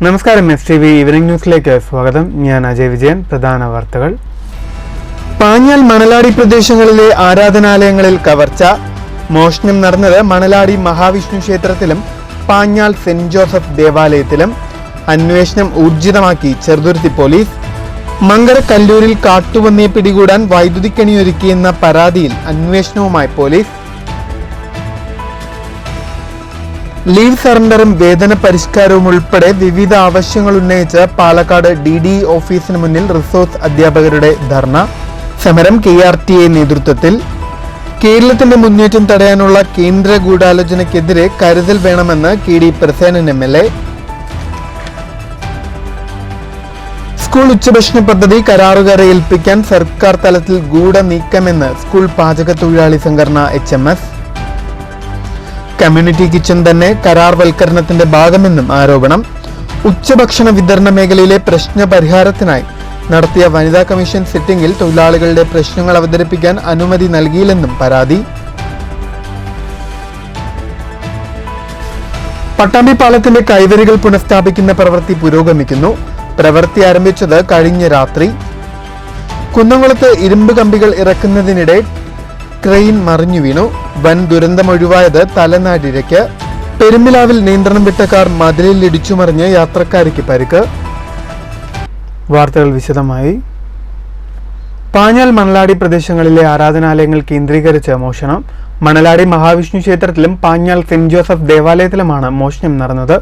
നമസ്കാരം. STV evening ന്യൂസിലേക്ക് സ്വാഗതം. ഞാൻ അജയ് വിജയൻ. പ്രധാന വാർത്തകൾ. പാഞ്ഞാൽ മണലാടി പ്രദേശങ്ങളിലെ ആരാധനാലയങ്ങളിൽ കവർച്ച. മോഷണം നടന്നത് മണലാടി മഹാവിഷ്ണു ക്ഷേത്രത്തിലും പാഞ്ഞാൽ സെന്റ് ജോസഫ് ദേവാലയത്തിലും. അന്വേഷണം ഊർജിതമാക്കി ചെറുതുരുത്തി പോലീസ്. മങ്കര കല്ലൂരിൽ കാട്ടുപന്നിയെ പിടികൂടാൻ വൈദ്യുതിക്കണിയൊരുക്കിയെന്ന പരാതിയിൽ അന്വേഷണവുമായി പോലീസ്. ലീവ് സറണ്ടറും വേതന പരിഷ്കാരവും ഉൾപ്പെടെ വിവിധ ആവശ്യങ്ങൾ ഉന്നയിച്ച് പാലക്കാട് DDE ഓഫീസിന് മുന്നിൽ റിസോഴ്സ് അധ്യാപകരുടെ ധർണ സമരം KRTA നേതൃത്വത്തിൽ. കേരളത്തിന്റെ മുന്നേറ്റം തടയാനുള്ള കേന്ദ്ര ഗൂഢാലോചനയ്ക്കെതിരെ കരുതൽ വേണമെന്ന് KD പ്രസേനൻ MLA. സ്കൂൾ ഉച്ചഭക്ഷണ പദ്ധതി കരാറുകാരെ ഏൽപ്പിക്കാൻ സർക്കാർ തലത്തിൽ ഗൂഢനീക്കമെന്ന് സ്കൂൾ പാചക തൊഴിലാളി സംഘടന HMS. കമ്മ്യൂണിറ്റി കിച്ചൺ തന്നെ കരാർവൽക്കരണത്തിന്റെ ഭാഗമെന്നും ആരോപണം. ഉച്ചഭക്ഷണ വിതരണ മേഖലയിലെ പ്രശ്ന പരിഹാരത്തിനായി നടത്തിയ വനിതാ കമ്മീഷൻ സിറ്റിംഗിൽ തൊഴിലാളികളുടെ പ്രശ്നങ്ങൾ അവതരിപ്പിക്കാൻ അനുമതി നൽകിയില്ലെന്നും പരാതി. പട്ടാമ്പി പാലത്തിന്റെ കൈവരികൾ പുനഃസ്ഥാപിക്കുന്ന പ്രവൃത്തി പുരോഗമിക്കുന്നു. പ്രവൃത്തി ആരംഭിച്ചത് കഴിഞ്ഞ രാത്രി. കുന്നംകുളത്ത് ഇരുമ്പ് കമ്പികൾ ഇറക്കുന്നതിനിടെ ക്രെയിൻ മറിഞ്ഞു വീണു. വൻ ദുരന്തമൊഴിവായത് തലനാടിരയ്ക്ക്. പെരുമ്പിലാവിൽ നിയന്ത്രണം വിട്ട കാർ മതിലിൽ ഇടിച്ചുമറിഞ്ഞ് യാത്രക്കാരിക്ക് പരിക്ക്. വാർത്തകൾ വിശദമായി. പാഞ്ഞാൽ മണലാടി പ്രദേശങ്ങളിലെ ആരാധനാലയങ്ങൾ കേന്ദ്രീകരിച്ച് മോഷണം. മണലാടി മഹാവിഷ്ണു ക്ഷേത്രത്തിലും പാഞ്ഞാൽ സെന്റ് ജോസഫ് ദേവാലയത്തിലുമാണ് മോഷണം നടന്നത്.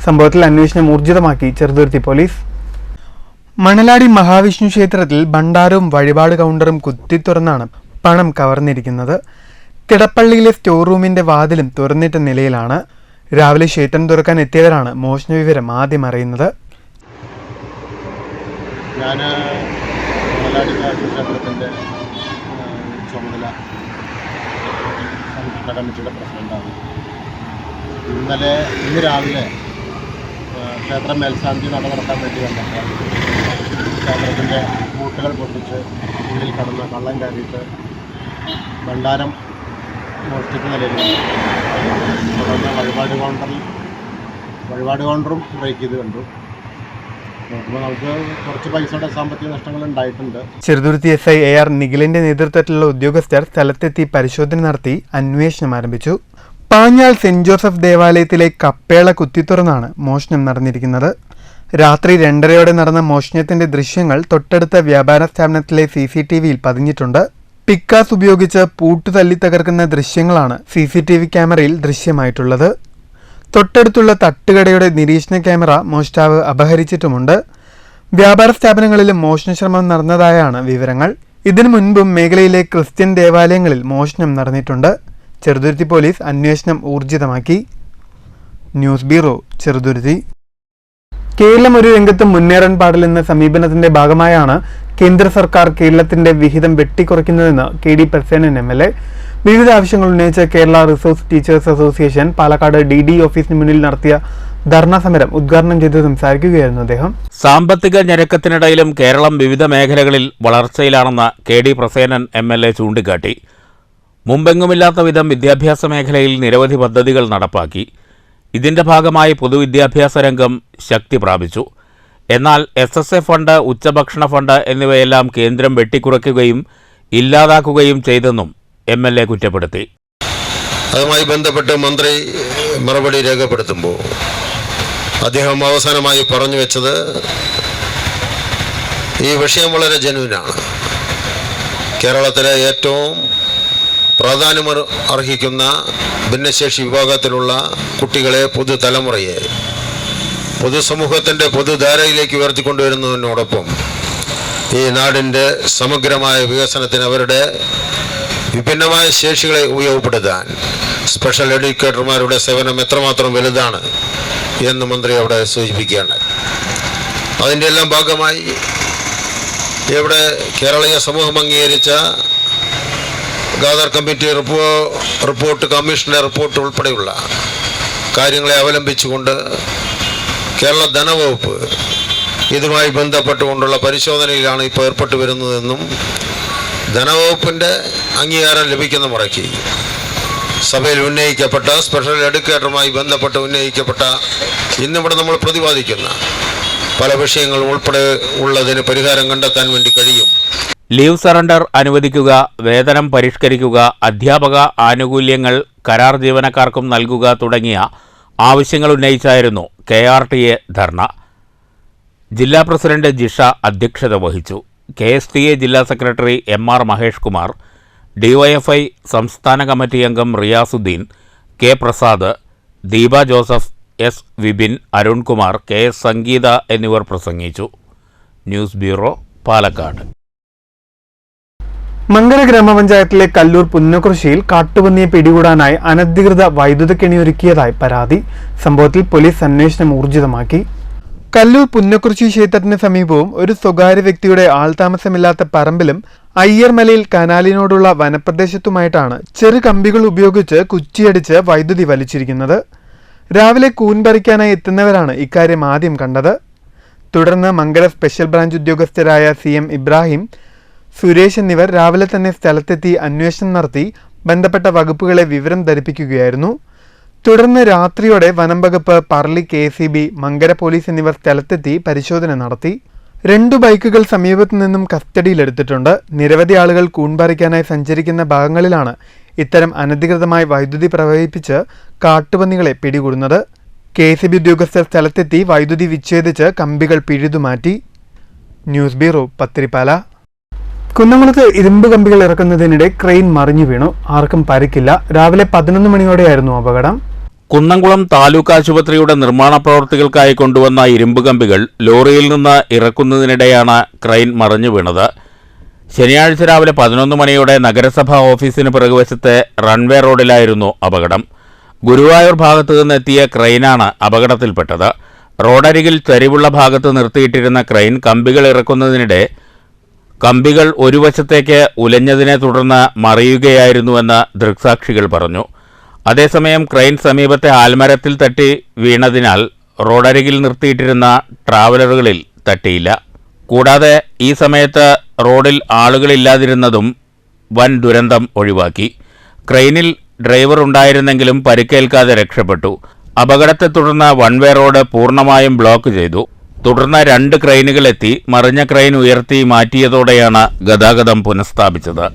സംഭവത്തിൽ അന്വേഷണം ഊർജിതമാക്കി ചെറുതുരുത്തി പോലീസ്. മണലാടി മഹാവിഷ്ണു ക്ഷേത്രത്തിൽ ഭണ്ഡാരവും വഴിപാട് കൗണ്ടറും കുത്തിത്തുറന്നാണ് പണം കവർന്നിരിക്കുന്നത്. തിടപ്പള്ളിയിലെ സ്റ്റോർ റൂമിന്റെ വാതിലും തുറന്നിട്ട നിലയിലാണ്. രാവിലെ ക്ഷേത്രം തുറക്കാൻ എത്തിയവരാണ് മോഷണ വിവരം ആദ്യം അറിയുന്നത്. ഞാൻ മണലാടി ക്ഷേത്രത്തിൻ്റെ ചുമതല സംഘടനാ കമ്മിറ്റിയുടെ പ്രസിഡന്റാണ്. ഇന്ന് രാവിലെ ക്ഷേത്ര മേൽശാന്തി നടത്താൻ വേണ്ടി വന്നപ്പോൾ ക്ഷേത്രത്തിൻ്റെ പൂട്ടുകൾ പൊട്ടിച്ച് ഉള്ളിൽ കടന്ന് കള്ളം കയറിയിട്ട് ഭണ്ഡാരം മോഷ്ടിച്ച നിലയിലാണ്. തുടർന്ന് വഴിപാട് കൗണ്ടറും ബ്രേക്ക് ചെയ്ത് കണ്ടു. നോക്കുമ്പോൾ നമുക്ക് കുറച്ച് പൈസയുടെ സാമ്പത്തിക നഷ്ടങ്ങൾ ഉണ്ടായിട്ടുണ്ട്. ചെറുതുരുത്തി SI AR നിഖിലിന്റെ നേതൃത്വത്തിലുള്ള ഉദ്യോഗസ്ഥർ സ്ഥലത്തെത്തി പരിശോധന നടത്തി അന്വേഷണം ആരംഭിച്ചു. പാഞ്ഞാൽ സെന്റ് ജോസഫ് ദേവാലയത്തിലെ കപ്പേള കുത്തിത്തുറന്നാണ് മോഷണം നടന്നിരിക്കുന്നത്. രാത്രി 2:30 നടന്ന മോഷണത്തിന്റെ ദൃശ്യങ്ങൾ തൊട്ടടുത്ത വ്യാപാര സ്ഥാപനത്തിലെ CCTVയിൽ പതിഞ്ഞിട്ടുണ്ട്. പിക്കാസ് ഉപയോഗിച്ച് പൂട്ട് തല്ലി തകർക്കുന്ന ദൃശ്യങ്ങളാണ് CCTV ക്യാമറയിൽ ദൃശ്യമായിട്ടുള്ളത്. തൊട്ടടുത്തുള്ള തട്ടുകടയുടെ നിരീക്ഷണ ക്യാമറ മോഷ്ടാവ് അപഹരിച്ചിട്ടുമുണ്ട്. വ്യാപാര സ്ഥാപനങ്ങളിലും മോഷണശ്രമം നടന്നതായാണ് വിവരങ്ങൾ. ഇതിനു മുൻപും മേഖലയിലെ ക്രിസ്ത്യൻ ദേവാലയങ്ങളിൽ മോഷണം നടന്നിട്ടുണ്ട്. ചെറുതുരുത്തി പോലീസ് അന്വേഷണം ഊർജിതമാക്കി. News bureau, Cheruthuruthy. കേരളം ഒരു രംഗത്തും മുന്നേറാൻ പാടില്ലെന്ന സമീപനത്തിന്റെ ഭാഗമായാണ് കേന്ദ്ര സർക്കാർ കേരളത്തിന്റെ വിഹിതം വെട്ടിക്കുറയ്ക്കുന്നതെന്ന് KD പ്രസേനൻ MLA. വിവിധ ആവശ്യങ്ങൾ ഉന്നയിച്ച് Kerala resource teachers association Palakkad DDE ഓഫീസിന് മുന്നിൽ നടത്തിയ ധർണാ സമരം ഉദ്ഘാടനം ചെയ്ത് സംസാരിക്കുകയായിരുന്നു അദ്ദേഹം. സാമ്പത്തിക ഞെരുക്കത്തിനിടയിലും കേരളം വിവിധ മേഖലകളിൽ വളർച്ചയിലാണെന്ന് KD പ്രസേനൻ MLA ചൂണ്ടിക്കാട്ടി. മുമ്പെങ്ങുമില്ലാത്ത വിധം വിദ്യാഭ്യാസ മേഖലയിൽ നിരവധി പദ്ധതികൾ നടപ്പാക്കി. ഇതിന്റെ ഭാഗമായി പൊതുവിദ്യാഭ്യാസ രംഗം ശക്തി പ്രാപിച്ചു. എന്നാൽ SSA ഫണ്ട്, ഉച്ചഭക്ഷണ ഫണ്ട് എന്നിവയെല്ലാം കേന്ദ്രം വെട്ടിക്കുറയ്ക്കുകയും ഇല്ലാതാക്കുകയും ചെയ്തെന്നും MLA കുറ്റപ്പെടുത്തി. അതുമായി ബന്ധപ്പെട്ട് മന്ത്രി മറുപടി രേഖപ്പെടുത്തുമ്പോൾ അദ്ദേഹം അവസാനമായി പറഞ്ഞു വെച്ചത് ഈ വിഷയം വളരെ ജനുവിനാണ്. കേരളത്തിലെ ഏറ്റവും പ്രാധാന്യം അർഹിക്കുന്ന ഭിന്നശേഷി വിഭാഗത്തിലുള്ള കുട്ടികളെ, പുതുതലമുറയെ പൊതുസമൂഹത്തിൻ്റെ പൊതുധാരയിലേക്ക് ഉയർത്തിക്കൊണ്ടുവരുന്നതിനോടൊപ്പം ഈ നാടിൻ്റെ സമഗ്രമായ വികസനത്തിന് അവരുടെ വിഭിന്നമായ ശേഷികളെ ഉപയോഗപ്പെടുത്താൻ സ്പെഷ്യൽ എഡ്യൂക്കേറ്റർമാരുടെ സേവനം എത്രമാത്രം വലുതാണ് എന്ന് മന്ത്രി അവിടെ സൂചിപ്പിക്കുകയാണ്. അതിൻ്റെ എല്ലാം ഭാഗമായി ഇവിടെ കേരളീയ സമൂഹം അംഗീകരിച്ച ഗാദർ കമ്മിറ്റി റിപ്പോർട്ട്, കമ്മീഷന്റെ റിപ്പോർട്ട് ഉൾപ്പെടെയുള്ള കാര്യങ്ങളെ അവലംബിച്ചുകൊണ്ട് കേരള ധനവകുപ്പ് ഇതുമായി ബന്ധപ്പെട്ടുകൊണ്ടുള്ള പരിശോധനയിലാണ് ഇപ്പോൾ ഏർപ്പെട്ടു വരുന്നതെന്നും ധനവകുപ്പിൻ്റെ അംഗീകാരം ലഭിക്കുന്ന മുറയ്ക്ക് സഭയിൽ ഉന്നയിക്കപ്പെട്ട സ്പെഷ്യൽ എഡ്യൂക്കേറ്ററുമായി ബന്ധപ്പെട്ട് ഉന്നയിക്കപ്പെട്ട ഇന്നിവിടെ നമ്മൾ പ്രതിപാദിക്കുന്ന പല വിഷയങ്ങൾ ഉൾപ്പെടെ ഉള്ളതിന് പരിഹാരം കണ്ടെത്താൻ വേണ്ടി കഴിയും. ലീവ് സറണ്ടർ അനുവദിക്കുക, വേതനം പരിഷ്കരിക്കുക, അധ്യാപക ആനുകൂല്യങ്ങൾ കരാർ ജീവനക്കാർക്കും നൽകുക തുടങ്ങിയ ആവശ്യങ്ങൾ ഉന്നയിച്ചായിരുന്നു KRTA ധർണ. ജില്ലാ പ്രസിഡന്റ് ജിഷ അധ്യക്ഷത വഹിച്ചു. KSTA ജില്ലാ secretary MR Mahesh Kumar, DYFI സംസ്ഥാന കമ്മിറ്റി അംഗം Riyasuddin, K Prasad, Deepa Joseph, S Vipin, Arunkumar, KS സംഗീത എന്നിവർ പ്രസംഗിച്ചു. News bureau, Palakkad. മങ്കര ഗ്രാമപഞ്ചായത്തിലെ കല്ലൂർ പുന്നകൃഷിയിൽ കാട്ടുപന്നിയെ പിടികൂടാനായി അനധികൃത വൈദ്യുത കെണിയൊരുക്കിയതായി പരാതി. സംഭവത്തിൽ പോലീസ് അന്വേഷണം ഊർജിതമാക്കി. കല്ലൂർ പുന്നകൃഷി ക്ഷേത്രത്തിന് സമീപവും ഒരു സ്വകാര്യ വ്യക്തിയുടെ ആൾതാമസമില്ലാത്ത പറമ്പിലും അയ്യർമലയിൽ കനാലിനോടുള്ള വനപ്രദേശത്തുമായിട്ടാണ് ചെറു കമ്പികൾ ഉപയോഗിച്ച് കുറ്റിയടിച്ച് വൈദ്യുതി വലിച്ചിരിക്കുന്നത്. രാവിലെ കൂൻ പറിക്കാനായി എത്തുന്നവരാണ് ഇക്കാര്യം ആദ്യം കണ്ടത്. തുടർന്ന് മങ്കര സ്പെഷ്യൽ ബ്രാഞ്ച് ഉദ്യോഗസ്ഥരായ CM ഇബ്രാഹിം, സുരേഷ് എന്നിവർ രാവിലെ തന്നെ സ്ഥലത്തെത്തി അന്വേഷണം നടത്തി ബന്ധപ്പെട്ട വകുപ്പുകളെ വിവരം ധരിപ്പിക്കുകയായിരുന്നു. തുടർന്ന് രാത്രിയോടെ വനം വകുപ്പ്, പറളി KCB, മങ്കര പോലീസ് എന്നിവർ സ്ഥലത്തെത്തി പരിശോധന നടത്തി. 2 ബൈക്കുകൾ സമീപത്തു നിന്നും കസ്റ്റഡിയിലെടുത്തിട്ടുണ്ട്. നിരവധി ആളുകൾ കൂൺപറിക്കാനായി സഞ്ചരിക്കുന്ന ഭാഗങ്ങളിലാണ് ഇത്തരം അനധികൃതമായി വൈദ്യുതി പ്രവഹിപ്പിച്ച് കാട്ടുപന്നികളെ പിടികൂടുന്നത്. KCB ഉദ്യോഗസ്ഥർ സ്ഥലത്തെത്തി വൈദ്യുതി വിച്ഛേദിച്ച് കമ്പികൾ പിഴുതുമാറ്റി. News bureau, Pathiripala. കുന്നംകുളത്ത് ഇരുമ്പ് കമ്പികൾ ഇറക്കുന്നതിനിടെ ക്രെയിൻ മറിഞ്ഞു വീണു. ആർക്കും പരിക്കില്ല. രാവിലെ 11 മണിയോടെയായിരുന്നു അപകടം. കുന്നംകുളം താലൂക്ക് ആശുപത്രിയുടെ നിർമ്മാണ പ്രവൃത്തികൾക്കായി കൊണ്ടുവന്ന ഇരുമ്പ് കമ്പികൾ ലോറിയിൽ നിന്ന് ഇറക്കുന്നതിനിടെയാണ് ക്രെയിൻ മറിഞ്ഞു വീണത്. ശനിയാഴ്ച രാവിലെ 11 മണിയോടെ നഗരസഭാ ഓഫീസിന് പിറകുവശത്തെ റൺവേ റോഡിലായിരുന്നു അപകടം. ഗുരുവായൂർ ഭാഗത്തു നിന്നെത്തിയ ക്രെയിനാണ് അപകടത്തിൽപ്പെട്ടത്. റോഡരികിൽ ചരിവുള്ള ഭാഗത്ത് നിർത്തിയിട്ടിരുന്ന ക്രെയിൻ കമ്പികൾ ഇറക്കുന്നതിനിടെ കമ്പികൾ ഒരു വശത്തേക്ക് ഉലഞ്ഞതിനെ തുടർന്ന് മറിയുകയായിരുന്നുവെന്ന് ദൃക്സാക്ഷികൾ പറഞ്ഞു. അതേസമയം ക്രെയിൻ സമീപത്തെ ആൽമരത്തിൽ തട്ടി വീണതിനാൽ റോഡരികിൽ നിർത്തിയിട്ടിരുന്ന ട്രാവലറുകളിൽ തട്ടിയില്ല. കൂടാതെ ഈ സമയത്ത് റോഡിൽ ആളുകളില്ലാതിരുന്നതും വൻ ദുരന്തം ഒഴിവാക്കി. ക്രെയിനിൽ ഡ്രൈവർ ഉണ്ടായിരുന്നെങ്കിലും പരിക്കേൽക്കാതെ രക്ഷപ്പെട്ടു. അപകടത്തെ തുടർന്ന് വൺവേ റോഡ് പൂർണ്ണമായും ബ്ലോക്ക് ചെയ്തു. തുടർന്ന് 2 ക്രെയിനുകൾ എത്തി മറിഞ്ഞ ക്രെയിൻ ഉയർത്തി മാറ്റിയതോടെയാണ് ഗതാഗതം പുനഃസ്ഥാപിച്ചത്.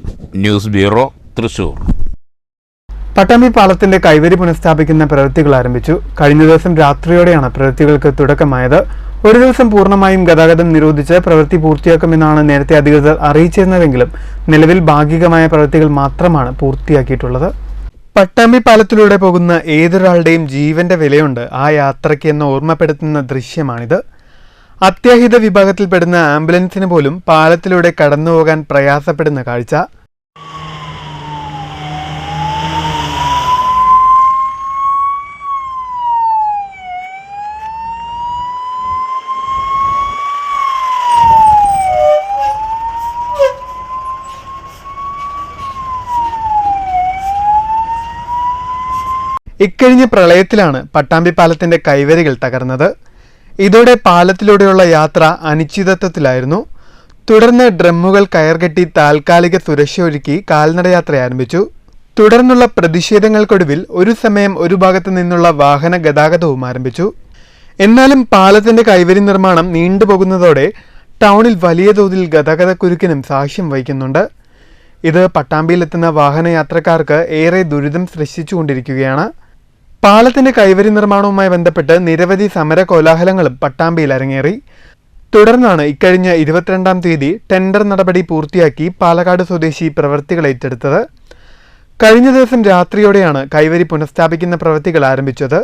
News bureau, Thrissur. പട്ടാമ്പി പാലത്തിന്റെ കൈവരി പുനഃസ്ഥാപിക്കുന്ന പ്രവൃത്തികൾ ആരംഭിച്ചു. കഴിഞ്ഞ ദിവസം രാത്രിയോടെയാണ് പ്രവൃത്തികൾക്ക് തുടക്കമായത്. ഒരു ദിവസം പൂർണ്ണമായും ഗതാഗതം നിരോധിച്ച് പ്രവൃത്തി പൂർത്തിയാക്കുമെന്നാണ് നേരത്തെ അധികൃതർ അറിയിച്ചിരുന്നതെങ്കിലും നിലവിൽ ഭാഗികമായ പ്രവൃത്തികൾ മാത്രമാണ് പൂർത്തിയാക്കിയിട്ടുള്ളത്. പട്ടാമ്പി പാലത്തിലൂടെ പോകുന്ന ഏതൊരാളുടെയും ജീവന്റെ വിലയുണ്ട് ആ യാത്രയ്ക്ക് എന്ന് ഓർമ്മപ്പെടുത്തുന്ന ദൃശ്യമാണിത്. അത്യാഹിത വിഭാഗത്തിൽപ്പെടുന്ന ആംബുലൻസിന് പോലും പാലത്തിലൂടെ കടന്നുപോകാൻ പ്രയാസപ്പെടുന്ന കാഴ്ച. ഇക്കഴിഞ്ഞ പ്രളയത്തിലാണ് പട്ടാമ്പി പാലത്തിന്റെ കൈവരികൾ തകർന്നത്. ഇതോടെ പാലത്തിലൂടെയുള്ള യാത്ര അനിശ്ചിതത്വത്തിലായിരുന്നു. തുടർന്ന് ഡ്രമ്മുകൾ കയർകെട്ടി താൽക്കാലിക സുരക്ഷയൊരുക്കി കാൽനടയാത്ര ആരംഭിച്ചു. തുടർന്നുള്ള പ്രതിഷേധങ്ങൾക്കൊടുവിൽ ഒരു സമയം ഒരു ഭാഗത്തു നിന്നുള്ള വാഹന ഗതാഗതവും ആരംഭിച്ചു. എന്നാലും പാലത്തിന്റെ കൈവരി നിർമ്മാണം നീണ്ടുപോകുന്നതോടെ ടൗണിൽ വലിയ തോതിൽ ഗതാഗതക്കുരുക്കിനും സാക്ഷ്യം വഹിക്കുന്നുണ്ട്. ഇത് പട്ടാമ്പിയിലെത്തുന്ന വാഹനയാത്രക്കാർക്ക് ഏറെ ദുരിതം സൃഷ്ടിച്ചുകൊണ്ടിരിക്കുകയാണ്. പാലത്തിന്റെ കൈവരി നിർമ്മാണവുമായി ബന്ധപ്പെട്ട് നിരവധി സമര കോലാഹലങ്ങളും പട്ടാമ്പിയിൽ അരങ്ങേറി. തുടർന്നാണ് ഇക്കഴിഞ്ഞ 22-ാം തീയതി ടെൻഡർ നടപടി പൂർത്തിയാക്കി പാലക്കാട് സ്വദേശി പ്രവൃത്തികൾ ഏറ്റെടുത്തത്. കഴിഞ്ഞ ദിവസം രാത്രിയോടെയാണ് കൈവരി പുനഃസ്ഥാപിക്കുന്ന പ്രവൃത്തികൾ ആരംഭിച്ചത്.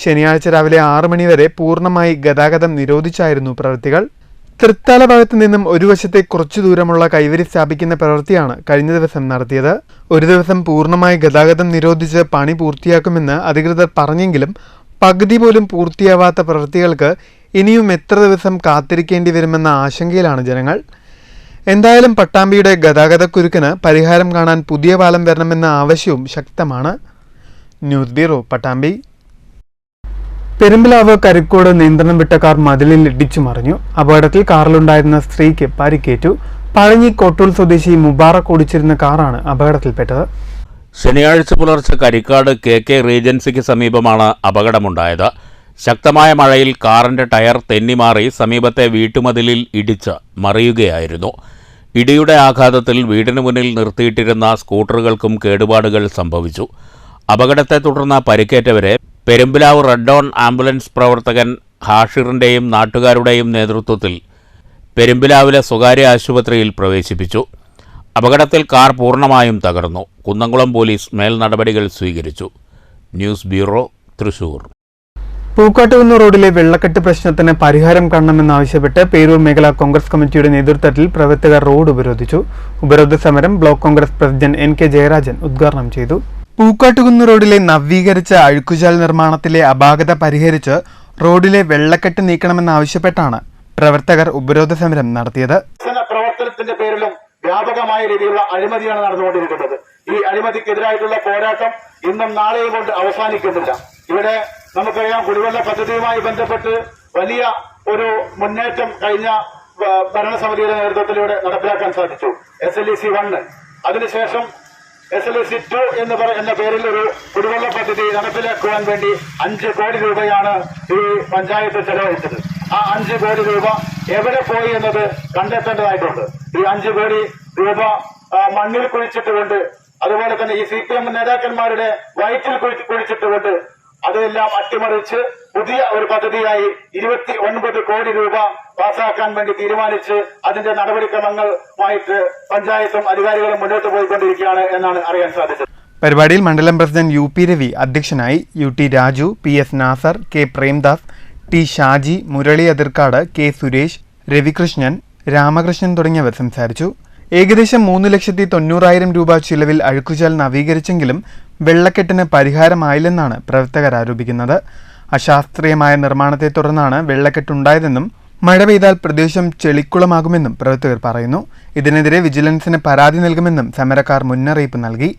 ശനിയാഴ്ച രാവിലെ 6 മണി വരെ പൂർണ്ണമായി ഗതാഗതം നിരോധിച്ചായിരുന്നു പ്രവൃത്തികൾ. തൃത്താല ഭാഗത്തു നിന്നും ഒരു വശത്തെ കുറച്ചു ദൂരമുള്ള കൈവരി സ്ഥാപിക്കുന്ന പ്രവൃത്തിയാണ് കഴിഞ്ഞ ദിവസം നടത്തിയത്. ഒരു ദിവസം പൂർണ്ണമായി ഗതാഗതം നിരോധിച്ച് പണി പൂർത്തിയാക്കുമെന്ന് അധികൃതർ പറഞ്ഞെങ്കിലും പകുതി പോലും പൂർത്തിയാവാത്ത പ്രവൃത്തികൾക്ക് ഇനിയും എത്ര ദിവസം കാത്തിരിക്കേണ്ടി വരുമെന്ന ആശങ്കയിലാണ് ജനങ്ങൾ. എന്തായാലും പട്ടാമ്പിയുടെ ഗതാഗതക്കുരുക്കിന് പരിഹാരം കാണാൻ പുതിയ പാലം വരണമെന്ന ആവശ്യവും ശക്തമാണ്. News bureau, Pattambi. പെരുമ്പിലാവ് കരിക്കോട് നിയന്ത്രണം വിട്ട കാർ മതിലിൽ ഇടിച്ചു മറിഞ്ഞു. അപകടത്തിൽ കാറിലുണ്ടായിരുന്ന സ്ത്രീക്ക് പരിക്കേറ്റു. പഴഞ്ഞി കോട്ടൂൽ സ്വദേശി മുബാറക് ഓടിച്ചിരുന്ന കാറാണ് അപകടത്തിൽപ്പെട്ടത്. ശനിയാഴ്ച പുലർച്ചെ കരിക്കാട് KK റീജൻസിക്ക് സമീപമാണ് അപകടമുണ്ടായത്. ശക്തമായ മഴയിൽ കാറിന്റെ ടയർ തെന്നിമാറി സമീപത്തെ വീട്ടുമതിലിൽ ഇടിച്ച് മറിയുകയായിരുന്നു. ഇടിയുടെ ആഘാതത്തിൽ വീടിന് മുന്നിൽ നിർത്തിയിട്ടിരുന്ന സ്കൂട്ടറുകൾക്കും കേടുപാടുകൾ സംഭവിച്ചു. അപകടത്തെ തുടർന്ന് പരിക്കേറ്റവരെ പെരുമ്പിലാവ് റെഡ് ഓൺ ആംബുലൻസ് പ്രവർത്തകൻ ഹാഷിറിന്റെയും നാട്ടുകാരുടെയും നേതൃത്വത്തിൽ പെരുമ്പിലാവിലെ സ്വകാര്യ ആശുപത്രിയിൽ പ്രവേശിപ്പിച്ചു. അപകടത്തിൽ കാർ പൂർണ്ണമായും തകർന്നു. കുന്നംകുളം പോലീസ് മേൽ നടപടികൾ സ്വീകരിച്ചു. News bureau, Thrissur. പൂക്കാട്ടുകുന്ന് റോഡിലെ വെള്ളക്കെട്ട് പ്രശ്നത്തിന് പരിഹാരം കാണണമെന്നാവശ്യപ്പെട്ട് പേരൂർ മേഖലാ കോൺഗ്രസ് കമ്മിറ്റിയുടെ നേതൃത്വത്തിൽ പ്രവർത്തകർ റോഡ് ഉപരോധിച്ചു. ഉപരോധ സമരം block Congress president NK Jayarajan ഉദ്ഘാടനം ചെയ്തു. പൂക്കാട്ടുകുന്ന് റോഡിലെ നവീകരിച്ച അഴുക്കുചാൽ നിർമ്മാണത്തിലെ അപാകത പരിഹരിച്ച് റോഡിലെ വെള്ളക്കെട്ട് നീക്കണമെന്നാവശ്യപ്പെട്ടാണ് പ്രവർത്തകർ ഉപരോധ സമരം നടത്തിയത്. പ്രവർത്തനത്തിന്റെ പേരിലും വ്യാപകമായ രീതിയിലുള്ള അഴിമതിയാണ് നടന്നുകൊണ്ടിരിക്കുന്നത്. ഈ അഴിമതിക്കെതിരായിട്ടുള്ള പോരാട്ടം ഇന്നും നാളെയും കൊണ്ട് അവസാനിക്കുന്നില്ല. ഇവിടെ നമുക്കറിയാം, കുടിവെള്ള പദ്ധതിയുമായി ബന്ധപ്പെട്ട് വലിയ ഒരു മുന്നേറ്റം കഴിഞ്ഞ ഭരണസമിതിയുടെ നേതൃത്വത്തിൽ ഇവിടെ നടപ്പിലാക്കാൻ സാധിച്ചു. SLEC 1, അതിനുശേഷം SLEC 2 എന്ന പേരിൽ ഒരു കുടിവെള്ള പദ്ധതി നടപ്പിലാക്കുവാൻ വേണ്ടി 5 കോടി രൂപയാണ് ഈ പഞ്ചായത്ത് ചെലവഴിച്ചത്. ആ 5 കോടി രൂപ എവിടെ പോയി എന്നത് കണ്ടെത്തേണ്ടതായിട്ടുണ്ട്. ഈ 5 കോടി രൂപ മണ്ണിൽ കുഴിച്ചിട്ടുകൊണ്ട്, അതുപോലെ തന്നെ ഈ CPM നേതാക്കന്മാരുടെ വയറ്റിൽ കുഴിച്ചിട്ടുകൊണ്ട് അതെല്ലാം അട്ടിമറിച്ച് പുതിയ ഒരു പദ്ധതിയായി 29 കോടി രൂപ പാസാക്കാൻ വേണ്ടി തീരുമാനിച്ച് അതിന്റെ നടപടിക്രമങ്ങളുമായിട്ട് പഞ്ചായത്തും അധികാരികളും മുന്നോട്ട് പോയിക്കൊണ്ടിരിക്കുകയാണ് എന്നാണ് അറിയാൻ സാധിച്ചത്. പരിപാടിയിൽ മണ്ഡലം പ്രസിഡന്റ് UP രവി അധ്യക്ഷനായി. UT Raju, PS Nasar, K Premdas, T Shaji, Murali അതിർക്കാട്, K Suresh, Ravikrishnan, Ramakrishnan തുടങ്ങിയവർ സംസാരിച്ചു. ഏകദേശം 3,90,000 രൂപ ചിലവിൽ അഴുക്കുചാൽ നവീകരിച്ചെങ്കിലും വെള്ളക്കെട്ടിന് പരിഹാരമായില്ലെന്നാണ് പ്രവർത്തകർ ആരോപിക്കുന്നത്. അശാസ്ത്രീയമായ നിർമ്മാണത്തെ തുടർന്നാണ് വെള്ളക്കെട്ടുണ്ടായതെന്നും മഴ പെയ്താൽ പ്രദേശം ചെളിക്കുളമാകുമെന്നും പ്രവർത്തകർ പറയുന്നു. ഇതിനെതിരെ വിജിലൻസിന് പരാതി നൽകുമെന്നും സമരക്കാർ മുന്നറിയിപ്പ് നൽകി.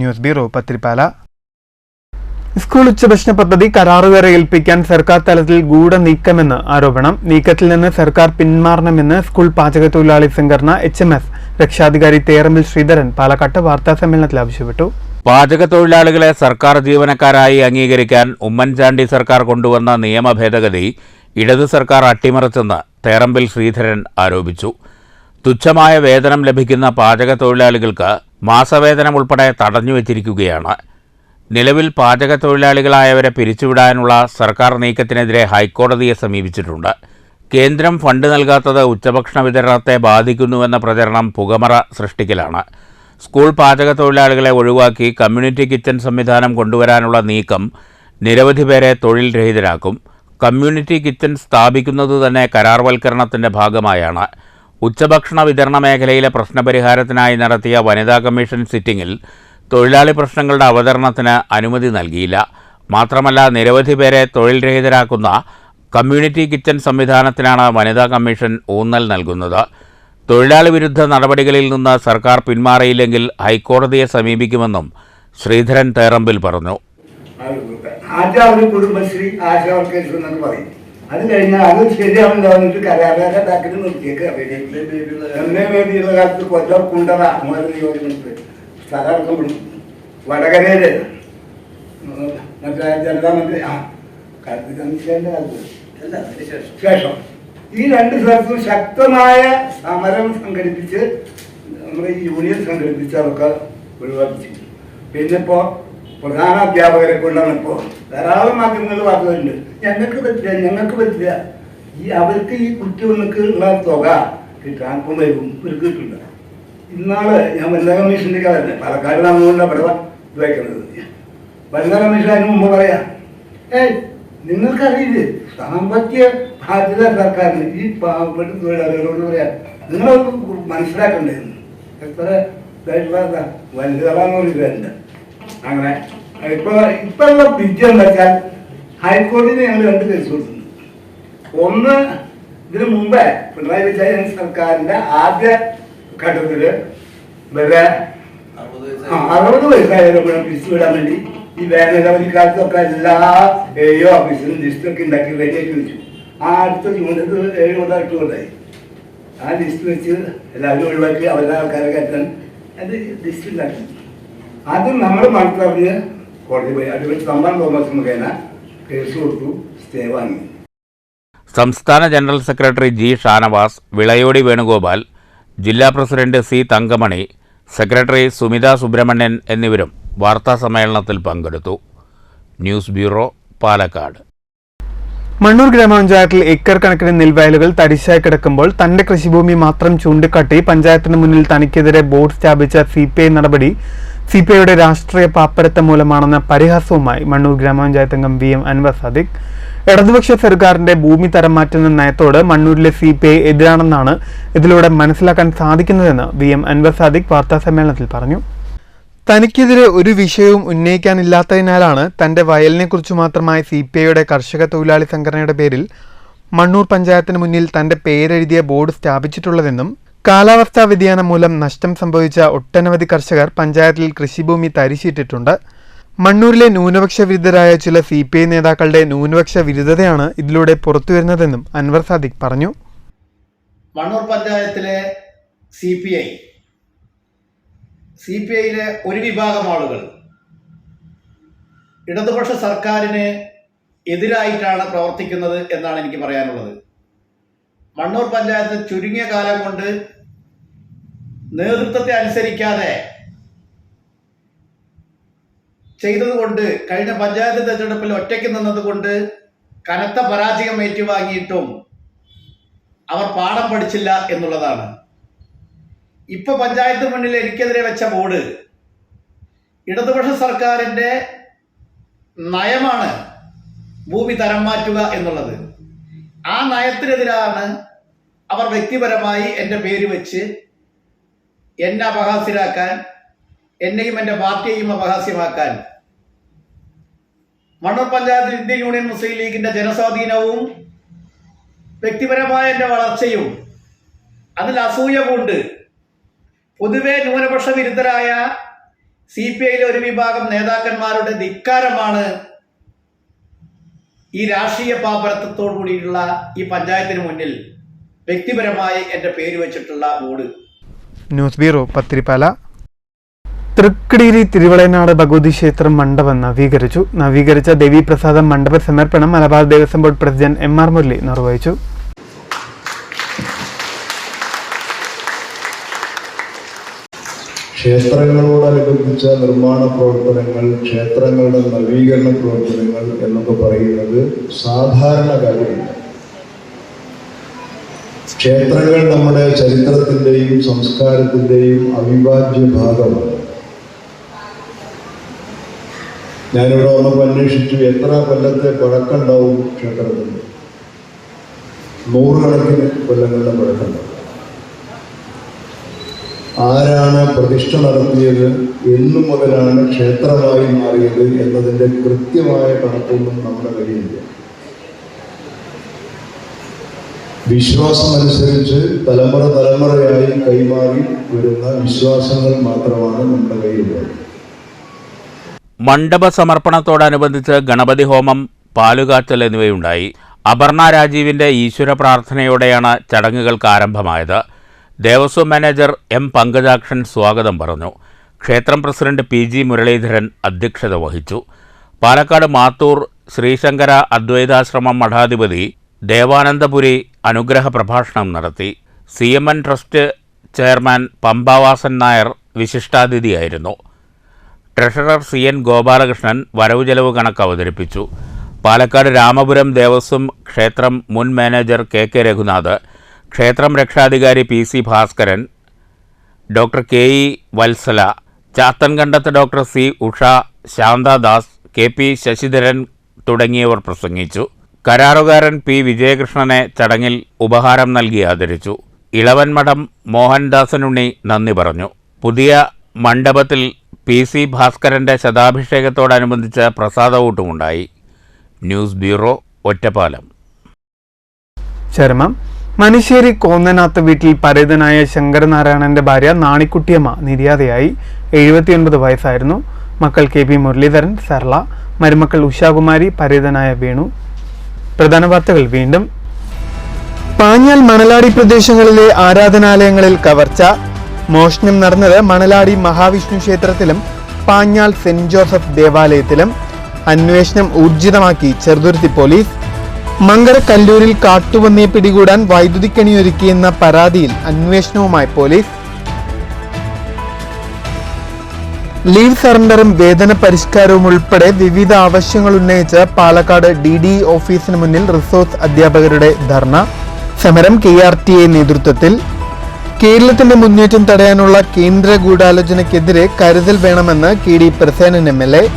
News bureau, Pathiripala. സ്കൂൾ ഉച്ചഭക്ഷണ പദ്ധതി കരാറുകാരെ ഏൽപ്പിക്കാൻ സർക്കാർ തലത്തിൽ ഗൂഢനീക്കമെന്ന് ആരോപണം. നീക്കത്തിൽ നിന്ന് സർക്കാർ പിന്മാറണമെന്ന് സ്കൂൾ പാചകത്തൊഴിലാളി സംഘടന HMS രക്ഷാധികാരി തേറമ്പിൽ ശ്രീധരൻ പാലക്കാട്ട് വാർത്താസമ്മേളനത്തിൽ ആവശ്യപ്പെട്ടു. പാചകത്തൊഴിലാളികളെ സർക്കാർ ജീവനക്കാരായി അംഗീകരിക്കാൻ ഉമ്മൻചാണ്ടി സർക്കാർ കൊണ്ടുവന്ന നിയമ ഭേദഗതി ഇടത് സർക്കാർ അട്ടിമറിച്ചെന്ന് തേറമ്പിൽ ശ്രീധരൻ ആരോപിച്ചു. തുച്ഛമായ വേതനം ലഭിക്കുന്ന പാചകത്തൊഴിലാളികൾക്ക് മാസവേതനം ഉൾപ്പെടെ തടഞ്ഞുവച്ചിരിക്കുകയാണ്. നിലവിൽ പാചകത്തൊഴിലാളികളായവരെ പിരിച്ചുവിടാനുള്ള സർക്കാർ നീക്കത്തിനെതിരെ ഹൈക്കോടതിയെ സമീപിച്ചിട്ടുണ്ട്. കേന്ദ്രം ഫണ്ട് നൽകാത്തത് ഉച്ചഭക്ഷണ വിതരണത്തെ ബാധിക്കുന്നുവെന്ന പ്രചരണം പുകമറ സൃഷ്ടിക്കലാണ്. സ്കൂൾ പാചകത്തൊഴിലാളികളെ ഒഴിവാക്കി കമ്മ്യൂണിറ്റി കിച്ചൺ സംവിധാനം കൊണ്ടുവരാനുള്ള നീക്കം നിരവധി പേരെ തൊഴിൽ രഹിതരാക്കും. കമ്മ്യൂണിറ്റി കിച്ചൺ സ്ഥാപിക്കുന്നത് തന്നെ കരാർവൽക്കരണത്തിൻ്റെ ഭാഗമായാണ്. ഉച്ചഭക്ഷണ വിതരണ മേഖലയിലെ പ്രശ്നപരിഹാരത്തിനായി നടത്തിയ വനിതാ കമ്മീഷൻ സിറ്റിംഗിൽ തൊഴിലാളി പ്രശ്നങ്ങളുടെ അവതരണത്തിന് അനുമതി നൽകിയില്ല. മാത്രമല്ല, നിരവധി പേരെ തൊഴിൽ രഹിതരാക്കുന്ന കമ്മ്യൂണിറ്റി കിച്ചൺ സംവിധാനത്തിനാണ് വനിതാ കമ്മീഷൻ ഊന്നൽ നൽകുന്നത്. തൊഴിലാളി വിരുദ്ധ നടപടികളിൽ നിന്ന് സർക്കാർ പിന്മാറിയില്ലെങ്കിൽ ഹൈക്കോടതിയെ സമീപിക്കുമെന്നും ശ്രീധരൻ തേറമ്പിൽ പറഞ്ഞു. ആദ്യം കുടുംബശ്രീ ആശാവർക്കേഴ്സ് എന്നൊക്കെ പറയും. അത് കഴിഞ്ഞാൽ അത് ശരിയാവില്ല വന്നിട്ട് കരാറുകാരെ ഉണ്ടാക്കിയിട്ട് നിർത്തിയേക്ക്. വേദിയുള്ള കാലത്ത് കൊല്ലം കുണ്ടറ നിയോജകമന്ത്രി സ്ഥലം വടകരയില് മറ്റേ ജനതാ മന്ത്രി ശേഷം ഈ 2 സ്ഥലത്തും ശക്തമായ സമരം സംഘടിപ്പിച്ച് നമ്മുടെ ഈ യൂണിയൻ സംഘടിപ്പിച്ചതൊക്കെ ഒഴിവാക്കി. പിന്നെ ഇപ്പോൾ പ്രധാന അധ്യാപകരെ കൊണ്ടാണ് ഇപ്പോൾ ധാരാളം മാധ്യമങ്ങൾ പറഞ്ഞിട്ടുണ്ട്. ഞങ്ങൾക്ക് പറ്റില്ല അവർക്ക് ഈ കുട്ടികൾക്ക് ഉള്ള തുക കിട്ടാൻ വരും ഇവർക്ക് കിട്ടില്ല. ഇന്നാള് ഞാൻ വനിതാ കമ്മീഷൻ്റെ കാര്യം പാലക്കാട് നടന്നുകൊണ്ട് അവിടെ വയ്ക്കുന്നത്. വനിതാ കമ്മീഷൻ അതിന് മുമ്പ് പറയാം, നിങ്ങൾക്കറിയില്ലേ സാമ്പത്തിക ബാധ്യത സർക്കാരിന് ഈ പാവപ്പെട്ട തൊഴിലാളികളോട് പറയാം, നിങ്ങളത് മനസ്സിലാക്കണ്ടേന്ന്. എത്ര ഇതായിട്ടുള്ള വനിതകളാന്ന് പറയുന്നുണ്ട്. അങ്ങനെ ഇപ്പോഴുള്ള വിദ്യ എന്താ വെച്ചാൽ ഹൈക്കോടതിയിൽ ഞങ്ങൾ 2 കേസ് കൊടുത്തിട്ടുണ്ട്. ഒന്ന്, ഇതിനു മുമ്പേ പിണറായി വിജയൻ സർക്കാരിന്റെ ആദ്യ ഘട്ടത്തില് വരെ 60 വയസ്സായാലും പിരിച്ചുവിടാൻ വേണ്ടി ഈ വേനലവധിക്കാലത്തൊക്കെ എല്ലാ AO ഓഫീസിലും ലിസ്റ്റൊക്കെ ഉണ്ടാക്കി റെഡിയാക്കി വെച്ചു. ആ അടുത്ത ജൂണിൽ 7 കൊല്ലം 8 കൊല്ലമായി ആ ലിസ്റ്റ് വെച്ച് എല്ലാവരും ഒഴിവാക്കി അവരുടെ ആൾക്കാരെ കയറ്റാൻ അത് ലിസ്റ്റ് ഉണ്ടാക്കി. അത് നമ്മൾ മനസ്സിലറിഞ്ഞ് കോടതി പോയി. അത് വെച്ച് തമ്പാൻ തോമസ് മുഖേന കേസ് കൊടുത്തു, സ്റ്റേ വാങ്ങി. സംസ്ഥാന general secretary G Shanavas, Vilayodi Venugopal, ജില്ലാ president C Thankamani, secretary Sumitha Subramanian എന്നിവരും വാർത്താസമ്മേളനത്തിൽ പങ്കെടുത്തു. News bureau, Palakkad. മണ്ണൂർ ഗ്രാമപഞ്ചായത്തിൽ ഏക്കർ കണക്കിന് നെൽവയലുകൾ തരിശായി കിടക്കുമ്പോൾ തന്റെ കൃഷിഭൂമി മാത്രം ചൂണ്ടിക്കാട്ടി പഞ്ചായത്തിന് മുന്നിൽ തനിക്കെതിരെ ബോർഡ് സ്ഥാപിച്ച CPI നടപടി CPIയുടെ രാഷ്ട്രീയ പാപ്പരത്വം മൂലമാണെന്ന പരിഹാസവുമായി മണ്ണൂർ ഗ്രാമപഞ്ചായത്ത് അംഗം VM അൻവർ സാദിഖ്. ഇടതുപക്ഷ സർക്കാരിന്റെ ഭൂമി തരം മാറ്റുന്ന നയത്തോട് മണ്ണൂരിലെ CPI എതിരാണെന്നാണ് ഇതിലൂടെ മനസ്സിലാക്കാൻ സാധിക്കുന്നതെന്ന് VM അൻവർ സാദിഖ് വാർത്താസമ്മേളനത്തിൽ പറഞ്ഞു. തനിക്കെതിരെ ഒരു വിഷയവും ഉന്നയിക്കാനില്ലാത്തതിനാലാണ് തന്റെ വയലിനെക്കുറിച്ച് മാത്രമായി CPIയുടെ കർഷക തൊഴിലാളി സംഘടനയുടെ പേരിൽ മണ്ണൂർ പഞ്ചായത്തിന് മുന്നിൽ തന്റെ പേരെഴുതിയ ബോർഡ് സ്ഥാപിച്ചിട്ടുള്ളതെന്നും കാലാവസ്ഥാ വ്യതിയാനം മൂലം നഷ്ടം സംഭവിച്ച ഒട്ടനവധി കർഷകർ പഞ്ചായത്തിൽ കൃഷിഭൂമി തരിശിട്ടിട്ടുണ്ട്. മണ്ണൂരിലെ ന്യൂനപക്ഷ വിരുദ്ധരായ ചില CPI നേതാക്കളുടെ ന്യൂനപക്ഷ വിരുദ്ധതയാണ് ഇതിലൂടെ പുറത്തുവരുന്നതെന്നും അൻവർ സാദിഖ് പറഞ്ഞു. മണ്ണൂർ പഞ്ചായത്തിലെ CPIയിലെ ഒരു വിഭാഗം ആളുകൾ ഇടതുപക്ഷ സർക്കാരിന് എതിരായിട്ടാണ് പ്രവർത്തിക്കുന്നത് എന്നാണ് എനിക്ക് പറയാനുള്ളത്. മണ്ണൂർ പഞ്ചായത്ത് ചുരുങ്ങിയ കാലം കൊണ്ട് നേതൃത്വത്തെ അനുസരിക്കാതെ ചെയ്തതുകൊണ്ട്, കഴിഞ്ഞ പഞ്ചായത്ത് തെരഞ്ഞെടുപ്പിൽ ഒറ്റയ്ക്ക് നിന്നതുകൊണ്ട് കനത്ത പരാജയം ഏറ്റുവാങ്ങിയിട്ടും അവർ പാഠം പഠിച്ചില്ല എന്നുള്ളതാണ്. ഇപ്പൊ പഞ്ചായത്ത് മുന്നിൽ എനിക്കെതിരെ വെച്ച ബോർഡ് ഇടതുപക്ഷ സർക്കാരിന്റെ നയമാണ് ഭൂമി തരം മാറ്റുക എന്നുള്ളത്. ആ നയത്തിനെതിരാണ് അവർ വ്യക്തിപരമായി എൻ്റെ പേര് വെച്ച് എന്നെ അപഹാസ്യരാക്കാൻ, എന്നെയും എൻ്റെ പാർട്ടിയെയും അപഹാസ്യമാക്കാൻ. മണ്ണൂർ പഞ്ചായത്തിൽ ഇന്ത്യൻ യൂണിയൻ മുസ്ലിം ലീഗിന്റെ ജനസ്വാധീനവും വ്യക്തിപരമായ എൻ്റെ വളർച്ചയും അതിൽ അസൂയ കൊണ്ട് പൊതുവെ ന്യൂനപക്ഷ വിരുദ്ധരായ CPIയിലെ ഒരു വിഭാഗം നേതാക്കന്മാരുടെ ധിക്കാരമാണ് ഈ രാഷ്ട്രീയ പാപ്പരത്വത്തോടു കൂടിയിട്ടുള്ള ഈ പഞ്ചായത്തിന് മുന്നിൽ വ്യക്തിപരമായി എൻ്റെ പേര് വെച്ചിട്ടുള്ള board. News bureau, Pathirippala. Thrikkadeeri Thiruvalayanad Bhagavathi ക്ഷേത്രം മണ്ഡപം നവീകരിച്ചു. നവീകരിച്ച ദേവീപ്രസാദം മണ്ഡപ സമർപ്പണം Malabar Devaswom board president MR Murali നിർവഹിച്ചു. ക്ഷേത്രങ്ങളോടനുബന്ധിച്ച നിർമ്മാണ പ്രവർത്തനങ്ങൾ, ക്ഷേത്രങ്ങളുടെ നവീകരണ പ്രവർത്തനങ്ങൾ എന്നൊക്കെ പറയുന്നത് സാധാരണ കാര്യമില്ല. ക്ഷേത്രങ്ങൾ നമ്മുടെ ചരിത്രത്തിൻ്റെയും സംസ്കാരത്തിൻ്റെയും അവിഭാജ്യ ഭാഗമാണ്. ഞാനിവിടെ വന്നപ്പോൾ അന്വേഷിച്ചു, എത്ര കൊല്ലത്തെ പഴക്കമുണ്ടാവും ക്ഷേത്രത്തിന്? 100 കണക്കിന് കൊല്ലങ്ങളുടെ പഴക്കമുണ്ടാവും. ആരാണ് പ്രതിഷ്ഠ നടത്തിയത്, എന്നു മുതലാണ് ക്ഷേത്രമായി മാറിയത് എന്നതിൻ്റെ കൃത്യമായ കണക്കൊന്നും നമ്മുടെ കയ്യിലില്ല. വിശ്വാസമനുസരിച്ച് തലമുറയായി കൈമാറി വരുന്ന വിശ്വാസങ്ങൾ മാത്രമാണ് നമ്മുടെ കയ്യിലുള്ളത്. മണ്ഡപ സമർപ്പണത്തോടനുബന്ധിച്ച് ഗണപതി ഹോമം, പാലുകാച്ചൽ എന്നിവയുണ്ടായി. അപർണ രാജീവിന്റെ ഈശ്വര പ്രാർത്ഥനയോടെയാണ് ചടങ്ങുകൾക്ക് ആരംഭമായത്. ദേവസ്വം മാനേജർ M പങ്കജാക്ഷൻ സ്വാഗതം പറഞ്ഞു. ക്ഷേത്രം പ്രസിഡന്റ് PG മുരളീധരൻ അധ്യക്ഷത വഹിച്ചു. പാലക്കാട് മാത്തൂർ ശ്രീശങ്കര അദ്വൈതാശ്രമം മഠാധിപതി ദേവാനന്ദപുരി അനുഗ്രഹ പ്രഭാഷണം നടത്തി. CMN trust chairman Pampavasan Nair വിശിഷ്ടാതിഥിയായിരുന്നു. ട്രഷറർ CN ഗോപാലകൃഷ്ണൻ വരവ് ചെലവ് കണക്ക് അവതരിപ്പിച്ചു. പാലക്കാട് രാമപുരം ദേവസ്വം ക്ഷേത്രം മുൻ മാനേജർ KK രഘുനാഥ്, ക്ഷേത്രം രക്ഷാധികാരി PC Bhaskaran, doctor KE Vatsala, Chathankandath doctor C Usha, Shantadas, KP Sasidharan തുടങ്ങിയവർ പ്രസംഗിച്ചു. കരാറുകാരൻ P വിജയകൃഷ്ണനെ ചടങ്ങിൽ ഉപഹാരം നൽകി ആദരിച്ചു. ഇളവൻമഠം മോഹൻദാസനുണ്ണി നന്ദി പറഞ്ഞു. പുതിയ മണ്ഡപത്തിൽ PC ഭാസ്കരന്റെ ശതാഭിഷേകത്തോടനുബന്ധിച്ച് പ്രസാദവൂട്ടുമുണ്ടായി. News bureau, Ottapalam. ചരമം. മനുശ്ശേരി കോന്നനാത്ത് വീട്ടിൽ പരേതനായ ശങ്കരനാരായണന്റെ ഭാര്യ നാണിക്കുട്ടിയമ്മ നിര്യാതയായി. 79 വയസ്സായിരുന്നു. മക്കൾ KP മുരളീധരൻ, സർള, മരുമക്കൾ ഉഷാകുമാരി, പരേതനായ വേണു. പ്രധാന വാർത്തകൾ വീണ്ടും. പാഞ്ഞാൽ മണലാടി പ്രദേശങ്ങളിലെ ആരാധനാലയങ്ങളിൽ കവർച്ച. മോഷണം നടന്നത് മണലാടി മഹാവിഷ്ണു ക്ഷേത്രത്തിലും പാഞ്ഞാൽ സെന്റ് ജോസഫ് ദേവാലയത്തിലും. അന്വേഷണം ഊർജിതമാക്കി ചെറുതുരുത്തി പോലീസ്. മങ്കര കല്ലൂരിൽ കാട്ടുപന്നിയെ പിടികൂടാൻ വൈദ്യുതിക്കണിയൊരുക്കിയെന്ന പരാതിയിൽ അന്വേഷണവുമായി പോലീസ്. ലീവ് സറണ്ടറും വേതന പരിഷ്കാരവും ഉൾപ്പെടെ വിവിധ ആവശ്യങ്ങൾ ഉന്നയിച്ച് പാലക്കാട് DDE ഓഫീസിന് മുന്നിൽ റിസോഴ്സ് അധ്യാപകരുടെ ധർണ സമരം KRTA നേതൃത്വത്തിൽ. കേരളത്തിന്റെ മുന്നേറ്റം തടയാനുള്ള കേന്ദ്ര ഗൂഢാലോചനയ്ക്കെതിരെ കരുതൽ വേണമെന്ന് KD പ്രസേനൻ MLA.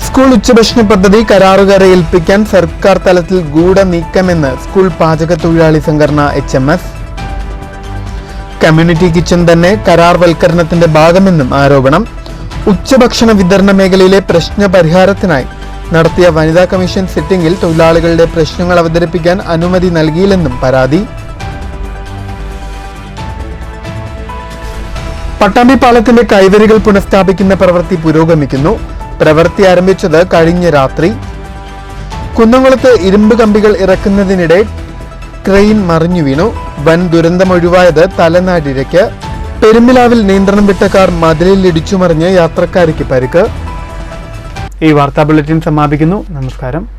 സ്കൂൾ ഉച്ചഭക്ഷണ പദ്ധതി കരാറുകാരെ ഏൽപ്പിക്കാൻ സർക്കാർ തലത്തിൽ ഗൂഢ നീക്കമെന്ന് സ്കൂൾ പാചക തൊഴിലാളി സംഘടന HMS. കമ്മ്യൂണിറ്റി കിച്ചൺ തന്നെ കരാർവൽക്കരണത്തിന്റെ ഭാഗമെന്നും ആരോപണം. ഉച്ചഭക്ഷണ വിതരണ മേഖലയിലെ പ്രശ്ന പരിഹാരത്തിനായി നടത്തിയ വനിതാ കമ്മീഷൻ സിറ്റിംഗിൽ തൊഴിലാളികളുടെ പ്രശ്നങ്ങൾ അവതരിപ്പിക്കാൻ അനുമതി നൽകിയില്ലെന്നും പരാതി. പട്ടാമ്പി പാലത്തിന്റെ കൈവരികൾ പുനഃസ്ഥാപിക്കുന്ന പ്രവൃത്തി പുരോഗമിക്കുന്നു. പ്രവൃത്തി ആരംഭിച്ചത് കഴിഞ്ഞ രാത്രി. കുന്നംകുളത്ത് ഇരുമ്പ് കമ്പികൾ ഇറക്കുന്നതിനിടെ ക്രെയിൻ മറിഞ്ഞു വീണു. വൻ ദുരന്തമൊഴിവായത് തലനാടിരയ്ക്ക്. പെരുമ്പിലാവിൽ നിയന്ത്രണം വിട്ട കാർ മതിലിൽ ഇടിച്ചുമറിഞ്ഞ് യാത്രക്കാരിക്ക് പരിക്ക്. ഈ വാർത്താ ബുള്ളറ്റിൻ സമാപിക്കുന്നു. നമസ്കാരം.